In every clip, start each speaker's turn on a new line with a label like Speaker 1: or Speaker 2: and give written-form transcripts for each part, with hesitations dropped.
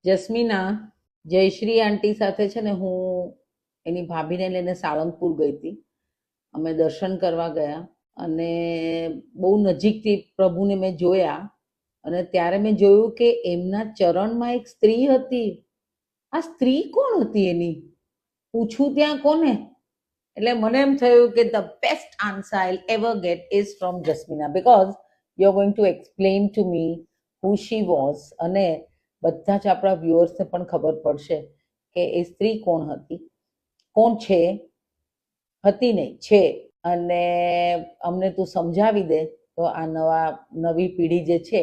Speaker 1: જસ્મીના જયશ્રી આંટી સાથે છે ને હું એની ભાભીને લઈને સાળંગપુર ગઈ હતી. અમે દર્શન કરવા ગયા અને બહુ નજીકથી પ્રભુને મેં જોયા અને ત્યારે મેં જોયું કે એમના ચરણમાં એક સ્ત્રી હતી. આ સ્ત્રી કોણ હતી એની પૂછું ત્યાં કોને? એટલે મને એમ થયું કે the best answer I ever get is from Jasmina, because you are going to explain to me who she was, અને બધા જ આપણા વ્યુઅર્સને પણ ખબર પડશે કે એ સ્ત્રી કોણ હતી, કોણ છે, હતી નહીં છે. અને અમને તું સમજાવી દે તો આ નવી પેઢી જે છે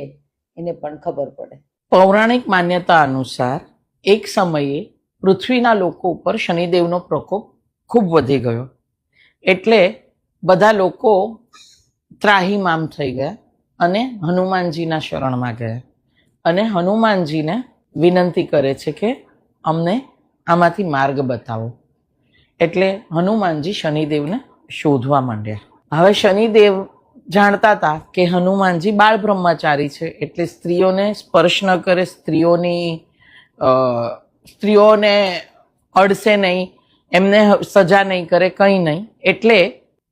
Speaker 1: એને પણ ખબર પડે.
Speaker 2: પૌરાણિક માન્યતા અનુસાર એક સમયે પૃથ્વીના લોકો ઉપર શનિદેવનો પ્રકોપ ખૂબ વધી ગયો, એટલે બધા લોકો ત્રાહિમામ થઈ ગયા અને હનુમાનજીના શરણમાં ગયા અને હનુમાનજીને વિનંતી કરે છે કે અમને આમાંથી માર્ગ બતાવો. એટલે હનુમાનજી શનિદેવને શોધવા માંડ્યા. હવે શનિદેવ જાણતા હતા કે હનુમાનજી બાળ બ્રહ્મચારી છે, એટલે સ્ત્રીઓને સ્પર્શ ન કરે, સ્ત્રીઓને અડશે નહીં, એમને સજા નહીં કરે, કંઈ નહીં. એટલે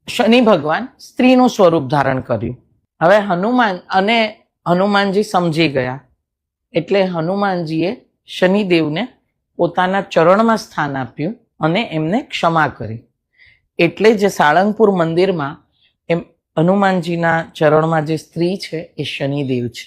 Speaker 2: શનિ ભગવાન સ્ત્રીનું સ્વરૂપ ધારણ કર્યું. હવે હનુમાનજી સમજી ગયા, એટલે હનુમાનજીએ શનિદેવને પોતાના ચરણમાં સ્થાન આપ્યું અને એમને ક્ષમા કરી. એટલે જે સાળંગપુર મંદિરમાં એમ હનુમાનજીના ચરણમાં જે સ્ત્રી છે એ શનિદેવ છે.